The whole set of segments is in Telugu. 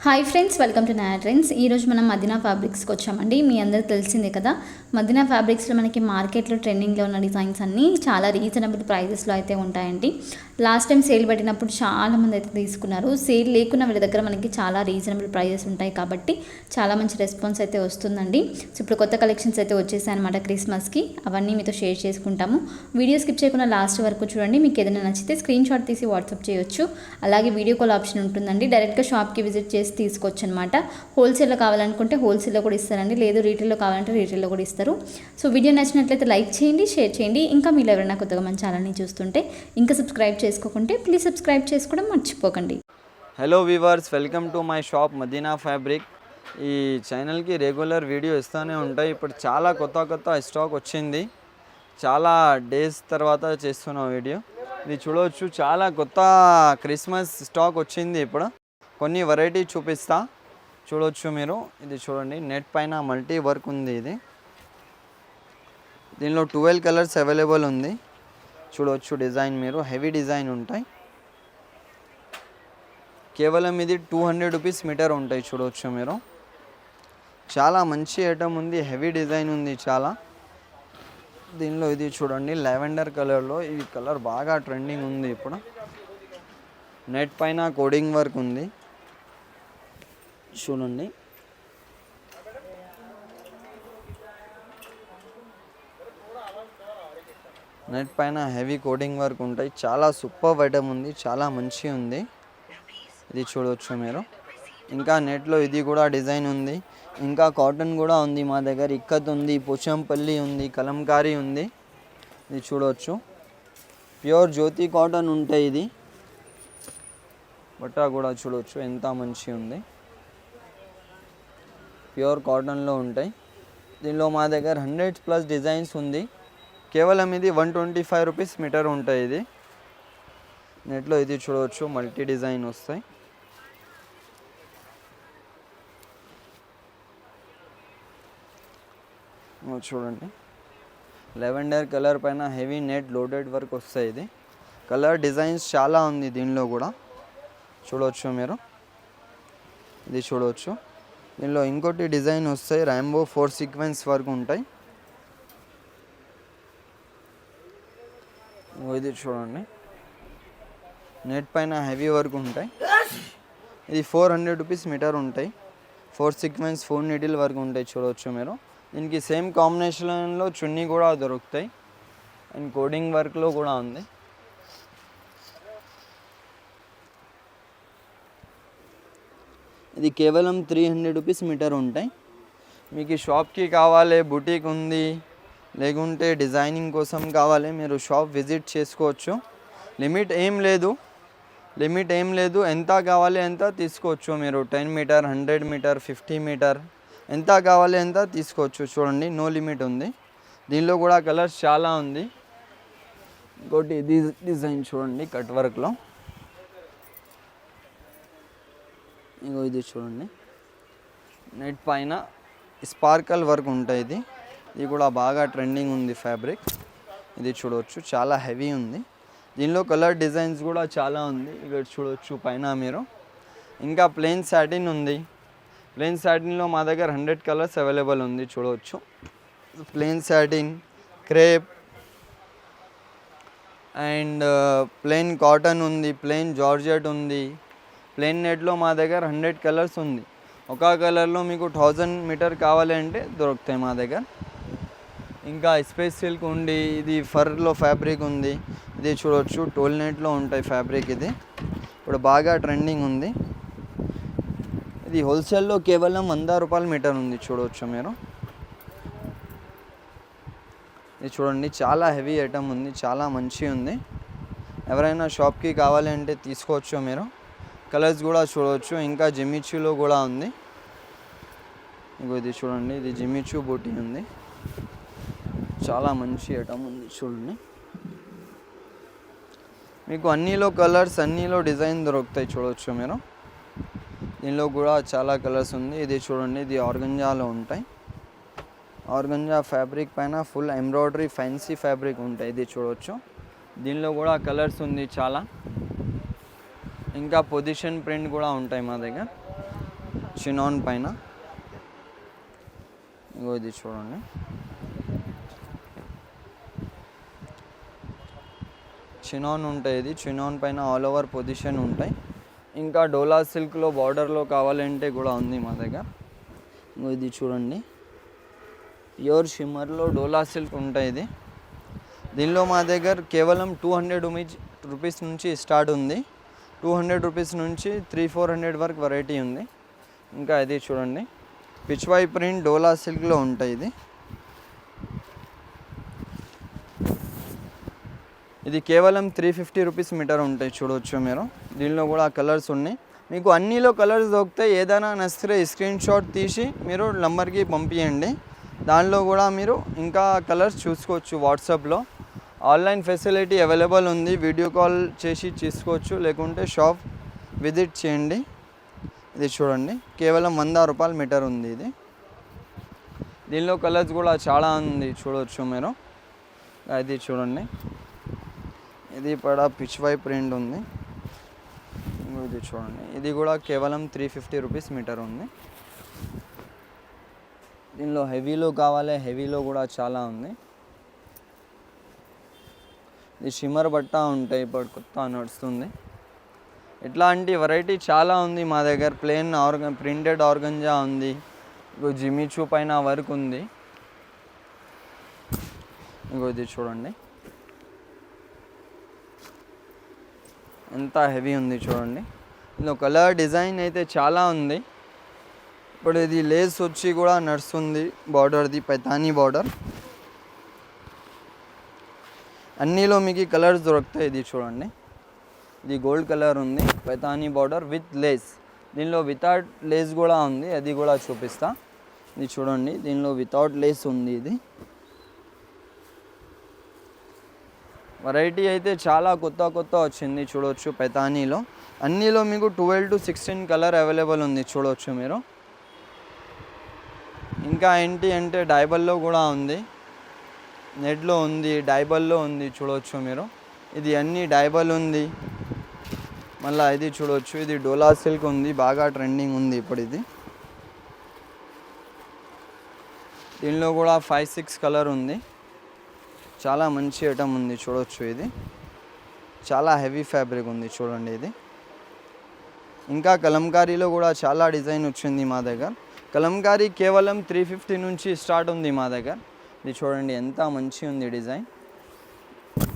హాయ్ ఫ్రెండ్స్, వెల్కమ్ టు నయా ట్రెండ్స్. ఈరోజు మనం మదీనా ఫ్యాబ్రిక్స్కి వచ్చామండి. మీ అందరికి తెలిసిందే కదా, మదీనా ఫ్యాబ్రిక్స్లో మనకి మార్కెట్లో ట్రెండింగ్లో ఉన్న డిజైన్స్ అన్నీ చాలా రీజనబుల్ ప్రైజెస్లో అయితే ఉంటాయండి. లాస్ట్ టైం సేల్ పెట్టినప్పుడు చాలామంది అయితే తీసుకున్నారు. సేల్ లేకున్న వీళ్ళ దగ్గర మనకి చాలా రీజనబుల్ ప్రైజెస్ ఉంటాయి కాబట్టి చాలా మంచి రెస్పాన్స్ అయితే వస్తుందండి. సో ఇప్పుడు కొత్త కలెక్షన్స్ అయితే వచ్చేసాయి అనమాట క్రిస్మస్కి. అవన్నీ మీతో షేర్ చేసుకుంటాము. వీడియో స్కిప్ చేయకుండా లాస్ట్ వరకు చూడండి. మీకు ఏదైనా నచ్చితే స్క్రీన్ షాట్ తీసి వాట్సాప్ చేయొచ్చు. అలాగే వీడియో కాల్ ఆప్షన్ ఉంటుందండి. డైరెక్ట్గా షాప్కి విజిట్ చేసి తీసుకోవచ్చు అనమాట. హోల్సేల్లో కావాలనుకుంటే హోల్సేల్లో కూడా ఇస్తారండి, లేదు రీటైల్లో కావాలంటే రీటైల్లో కూడా ఇస్తారు. సో వీడియో నచ్చినట్లయితే లైక్ చేయండి, షేర్ చేయండి. ఇంకా మీరు ఎవరైనా కొత్తగా మన ఛానల్ని చూస్తుంటే ఇంకా సబ్స్క్రైబ్ చేసుకోకుంటే ప్లీజ్ సబ్స్క్రైబ్ చేసుకోవడం మర్చిపోకండి. Hello viewers, welcome to my shop Madina Fabric. ఈ ఛానల్కి రెగ్యులర్ వీడియో ఇస్తూనే ఉంటాయి. ఇప్పుడు చాలా కొత్త స్టాక్ వచ్చింది. చాలా డేస్ తర్వాత చేస్తున్న వీడియో ఇది చూడవచ్చు. చాలా కొత్త క్రిస్మస్ స్టాక్ వచ్చింది. ఇప్పుడు కొన్ని వెరైటీ చూపిస్తా, చూడవచ్చు మీరు. ఇది చూడండి, నెట్ పైన మల్టీ వర్క్ ఉంది. ఇది దీనిలో 12 కలర్స్ అవైలబుల్ ఉంది. చూడవచ్చు డిజైన్ మీరు, హెవీ డిజైన్ ఉంటాయి. కేవలం ఇది 200 రూపీస్ మీటర్ ఉంటాయి. చూడవచ్చు మీరు, చాలా మంచి ఐటమ్ ఉంది, హెవీ డిజైన్ ఉంది చాలా. దీనిలో ఇది చూడండి, లావెండర్ కలర్లో. ఈ కలర్ బాగా ట్రెండింగ్ ఉంది ఇప్పుడు. నెట్ పైన కోడింగ్ వర్క్ ఉంది. చూడండి, నెట్ పైన హెవీ కోడింగ్ వర్క్ ఉంటాయి. చాలా సూపర్ ఐటమ్ ఉంది, చాలా మంచి ఉంది. ఇది చూడవచ్చు మీరు. ఇంకా నెట్లో ఇది కూడా డిజైన్ ఉంది. ఇంకా కాటన్ కూడా ఉంది మా దగ్గర. ఇక్కత్ ఉంది, పోచంపల్లి ఉంది, కలంకారీ ఉంది. ఇది చూడవచ్చు, ప్యూర్ జ్యోతి కాటన్ ఉంటాయి. ఇది బట్ట కూడా చూడవచ్చు ఎంత మంచి ఉంది. ప్యూర్ కాటన్లో ఉంటాయి. దీనిలో మా దగ్గర 100+ డిజైన్స్ ఉంది. కేవలం ఇది 125 రూపీస్ మీటర్ ఉంటాయి. ఇది నెట్లో ఇది చూడవచ్చు, మల్టీ డిజైన్ వస్తాయి. చూడండి, లెవెండర్ కలర్ పైన హెవీ నెట్ లోడెడ్ వర్క్ వస్తాయి. ఇది కలర్ డిజైన్స్ చాలా ఉంది దీనిలో కూడా. చూడవచ్చు మీరు, ఇది చూడవచ్చు. దీనిలో ఇంకోటి డిజైన్ వస్తాయి, రాంబో 4 సీక్వెన్స్ వర్క్ ఉంటాయి. ఇది చూడండి, నెట్ పైన హెవీ వర్క్ ఉంటాయి. ఇది 400 రూపీస్ మీటర్ ఉంటాయి. 4 సీక్వెన్స్ 4 నీడిల్ వర్క్ ఉంటాయి. చూడవచ్చు మీరు. దీనికి సేమ్ కాంబినేషన్లో చున్నీ కూడా దొరుకుతాయి అండ్ కోడింగ్ వర్క్లో కూడా ఉంది. ఇది కేవలం 300 రూపీస్ మీటర్ ఉంటాయి. మీకు షాప్కి కావాలి, బుటీక్ ఉంది, లేకుంటే డిజైనింగ్ కోసం కావాలి, మీరు షాప్ విజిట్ చేసుకోవచ్చు. లిమిట్ ఏం లేదు, ఎంత కావాలి ఎంత తీసుకోవచ్చు మీరు. 10 మీటర్, 100 మీటర్, 50 మీటర్, ఎంత కావాలి ఎంత తీసుకోవచ్చు. చూడండి, నో లిమిట్ ఉంది. దీనిలో కూడా కలర్స్ చాలా ఉంది. ఇంకోటి ఇది డిజైన్ చూడండి, కట్ వర్క్లో. ఇంకో ఇది చూడండి, నెట్ పైన స్పార్కల్ వర్క్ ఉంటాయి. ఇది కూడా బాగా ట్రెండింగ్ ఉంది ఫ్యాబ్రిక్. ఇది చూడవచ్చు, చాలా హెవీ ఉంది. దీనిలో కలర్ డిజైన్స్ కూడా చాలా ఉంది. ఇక్కడ చూడవచ్చు పైన మీరు. ఇంకా ప్లెయిన్ సాటిన్ ఉంది. ప్లెయిన్ సాటిన్లో మా దగ్గర 100 కలర్స్ అవైలబుల్ ఉంది. చూడవచ్చు, plain satin, crepe and plain cotton ఉంది, ప్లెయిన్ జార్జెట్ ఉంది. ప్లెయిన్ నెట్లో మా దగ్గర 100 కలర్స్ ఉంది. ఒక కలర్లో మీకు 1000 మీటర్ కావాలి అంటే దొరుకుతాయి మా దగ్గర. ఇంకా స్పేస్ సిల్క్ ఉంది. ఇది ఫర్లో ఫ్యాబ్రిక్ ఉంది. ఇది చూడవచ్చు, టోల్ నెట్లో ఉంటాయి ఫ్యాబ్రిక్. ఇది ఇప్పుడు బాగా ట్రెండింగ్ ఉంది. ఇది హోల్సేల్లో కేవలం 100 రూపాయల మీటర్ ఉంది. చూడవచ్చు మీరు. ఇది చూడండి, చాలా హెవీ ఐటమ్ ఉంది, చాలా మంచి ఉంది. ఎవరైనా షాప్కి కావాలి అంటే తీసుకోవచ్చు మీరు. కలర్స్ కూడా చూడవచ్చు. ఇంకా జిమ్మిచ్యూలో కూడా ఉంది. ఇంకో ఇది చూడండి, ఇది జిమ్మిచూ బూటీ ఉంది. చాలా మంచి ఐటమ్ ఉంది. చూడండి, మీకు అన్నిలో కలర్స్, అన్నిలో డిజైన్ దొరుకుతాయి. చూడవచ్చు మీరు. దీనిలో కూడా చాలా కలర్స్ ఉంది. ఇది చూడండి, ఇది ఆర్గంజాలో ఉంటాయి. ఆర్గంజా ఫ్యాబ్రిక్ పైన ఫుల్ ఎంబ్రాయిడరీ ఫ్యాన్సీ ఫ్యాబ్రిక్ ఉంటాయి. ఇది చూడవచ్చు. దీనిలో కూడా కలర్స్ ఉంది చాలా. ఇంకా పొజిషన్ ప్రింట్ కూడా ఉంటాయి మా దగ్గర. చినాన్ పైన. ఇగో ఇది చూడండి, చినాన్ ఉంటాయి. ఇది చినాన్ పైన ఆల్ ఓవర్ పొజిషన్ ఉంటాయి. ఇంకా డోలా సిల్క్లో బార్డర్లో కావాలంటే కూడా ఉంది మా దగ్గర. ఇగో ఇది చూడండి, ప్యూర్ షిమ్మర్లో డోలా సిల్క్ ఉంటాయి. ఇది దీనిలో మా దగ్గర కేవలం 200 రూపీస్ నుంచి స్టార్ట్ ఉంది. 200 రూపీస్ నుంచి 300-400 వరకు వెరైటీ ఉంది. ఇంకా ఇది చూడండి, పిచ్వై ప్రింట్ డోలా సిల్క్లో ఉంటాయి. ఇది కేవలం 350 రూపీస్ మీటర్ ఉంటాయి, చూడవచ్చు మీరు. దీనిలో కూడా కలర్స్ ఉన్నాయి. మీకు అన్నిలో కలర్స్ దొరుకుతాయి. ఏదైనా నచ్చితే స్క్రీన్ షాట్ తీసి మీరు నంబర్కి పంపించండి. దానిలో కూడా మీరు ఇంకా కలర్స్ చూసుకోవచ్చు. వాట్సాప్లో ఆన్లైన్ ఫెసిలిటీ అవైలబుల్ ఉంది. వీడియో కాల్ చేసి తీసుకోవచ్చు, లేకుంటే షాప్ విజిట్ చేయండి. ఇది చూడండి, కేవలం 100 రూపాయల మీటర్ ఉంది. ఇది దీనిలో కలర్స్ కూడా చాలా ఉంది, చూడవచ్చు మీరు. ఇది చూడండి, ఇది కూడా పిచ్వై ప్రింట్ ఉంది. ఇది చూడండి, ఇది కూడా కేవలం 350 రూపీస్ మీటర్ ఉంది. దీనిలో హెవీలో కావాలి, హెవీలో కూడా చాలా ఉంది. ఇది షిమ్మర్ బట్ట ఉంటాయి, ఇప్పుడు కొత్త నడుస్తుంది. ఇట్లాంటి వెరైటీ చాలా ఉంది మా దగ్గర. ప్లెయిన్ ప్రింటెడ్ ఆర్గంజా ఉంది, ఇంకో జిమిచూ పైన వర్క్ ఉంది. ఇంకో ఇది చూడండి, ఎంత హెవీ ఉంది చూడండి. ఇందులో కలర్ డిజైన్ అయితే చాలా ఉంది. ఇప్పుడు ఇది లేస్ వచ్చి కూడా నడుస్తుంది, బార్డర్ది పైతానీ బార్డర్. అన్నిలో మీకు కలర్స్ దొరుకుతాయి. ఇది చూడండి, ఇది గోల్డ్ కలర్ ఉంది, పైతానీ బార్డర్ విత్ లేస్. దీనిలో వితౌట్ లేస్ కూడా ఉంది, అది కూడా చూపిస్తా. ఇది చూడండి, దీనిలో వితౌట్ లేస్ ఉంది. ఇది వెరైటీ అయితే చాలా కొత్త వచ్చింది, చూడవచ్చు. పైతానీలో అన్నిలో మీకు 12-16 కలర్ అవైలబుల్ ఉంది, చూడవచ్చు మీరు. ఇంకా ఏంటి అంటే డైబల్లో కూడా ఉంది, నెట్లో ఉంది, డైబల్లో ఉంది, చూడవచ్చు మీరు. ఇది అన్ని డైబల్ ఉంది. మళ్ళీ ఇది చూడవచ్చు, ఇది డోలా సిల్క్ ఉంది, బాగా ట్రెండింగ్ ఉంది ఇప్పుడు. ఇది దీనిలో కూడా 5-6 కలర్ ఉంది. చాలా మంచి ఐటమ్ ఉంది, చూడవచ్చు. ఇది చాలా హెవీ ఫ్యాబ్రిక్ ఉంది, చూడండి. ఇది ఇంకా కలంకారీలో కూడా చాలా డిజైన్ వచ్చింది మా దగ్గర. కలంకారీ కేవలం 350 నుంచి స్టార్ట్ ఉంది మా దగ్గర. ఇది చూడండి, ఎంత మంచి ఉంది డిజైన్.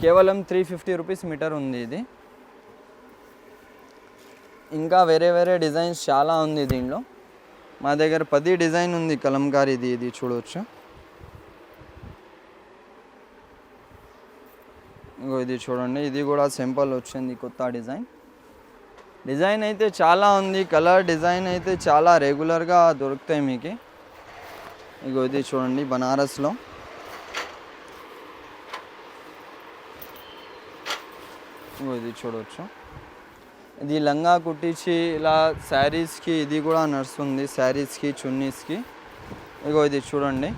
కేవలం 350 రూపీస్ మీటర్ ఉంది. ఇది ఇంకా వేరే డిజైన్స్ చాలా ఉంది దీనిలో. మా దగ్గర 10 డిజైన్ ఉంది కలంకారీది. ఇది చూడవచ్చు. ఇంకో ఇది చూడండి, ఇది కూడా సింపుల్ వచ్చింది, కొత్త డిజైన్ అయితే చాలా ఉంది. కలర్ డిజైన్ అయితే చాలా రెగ్యులర్గా దొరుకుతాయి మీకు. ఇగో ఇది చూడండి, బనారస్లో. ఇగో ఇది చూడవచ్చు, ఇది లంగా కుట్టించి ఇలా శారీస్కి ఇది కూడా నడుస్తుంది, శారీస్కి చున్నీస్కి. ఇగో ఇది చూడండి,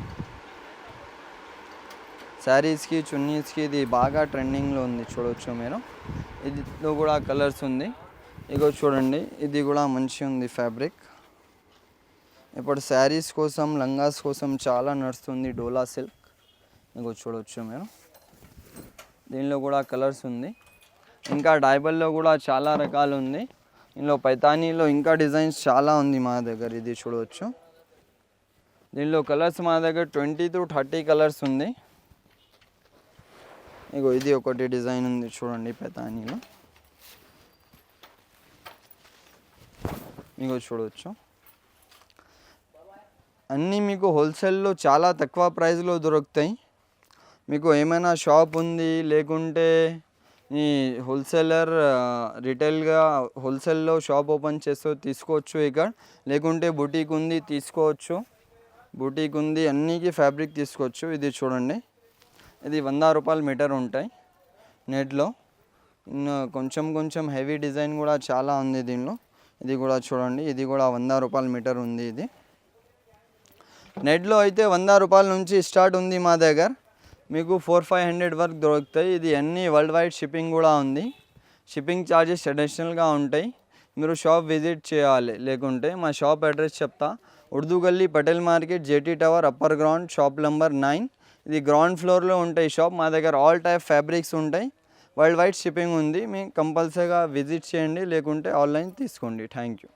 శారీస్కి చున్నీస్కి ఇది బాగా ట్రెండింగ్లో ఉంది, చూడవచ్చు మీరు. ఇదిలో కూడా కలర్స్ ఉంది. ఇగో చూడండి, ఇది కూడా మంచిగా ఉంది ఫ్యాబ్రిక్. ఇప్పుడు శారీస్ కోసం, లంగాస్ కోసం చాలా నడుస్తుంది డోలా సిల్క్. ఇగో చూడవచ్చు మీరు. దీనిలో కూడా కలర్స్ ఉంది. ఇంకా డైబల్లో కూడా చాలా రకాలు ఉంది. ఇందులో పైతానీలో ఇంకా డిజైన్స్ చాలా ఉంది మా దగ్గర. ఇది చూడవచ్చు. దీనిలో కలర్స్ మా దగ్గర 20-30 కలర్స్ ఉంది. ఇగో ఇది ఒకటి డిజైన్ ఉంది, చూడండి, పైతానీలో. ఇగో చూడవచ్చు. అన్నీ మీకు హోల్సేల్లో చాలా తక్కువ ప్రైస్లో దొరుకుతాయి. మీకు ఏమైనా షాప్ ఉంది, లేకుంటే ఈ హోల్సేలర్ రిటైల్గా హోల్సేల్లో షాప్ ఓపెన్ చేస్తూ తీసుకోవచ్చు ఇక్కడ, లేకుంటే బుటీక్ ఉంది తీసుకోవచ్చు. బుటీక్ ఉంది, అన్నికి ఫ్యాబ్రిక్ తీసుకోవచ్చు. ఇది చూడండి, ఇది 100 రూపాయల మీటర్ ఉంటాయి నెట్లో. కొంచెం హెవీ డిజైన్ కూడా చాలా ఉంది దీనిలో. ఇది కూడా చూడండి, ఇది కూడా 100 రూపాయల మీటర్ ఉంది. ఇది నెట్లో అయితే 100 రూపాయల నుంచి స్టార్ట్ ఉంది మా దగ్గర. మీకు 400-500 వరకు దొరుకుతాయి. ఇది అన్ని వరల్డ్ వైడ్ షిప్పింగ్ కూడా ఉంది. షిప్పింగ్ ఛార్జెస్ అడిషనల్గా ఉంటాయి. మీరు షాప్ విజిట్ చేయాలి. లేకుంటే మా షాప్ అడ్రస్ చెప్తా. ఉర్దూ గల్లీ, Patel market, JT tower, upper ground, shop number 9. ఇది గ్రౌండ్ ఫ్లోర్లో ఉంటాయి షాప్. మా దగ్గర ఆల్ టైప్ ఫ్యాబ్రిక్స్ ఉంటాయి. వరల్డ్ వైడ్ షిప్పింగ్ ఉంది. మీకు కంపల్సరీగా విజిట్ చేయండి, లేకుంటే ఆన్లైన్ తీసుకోండి. Thank you.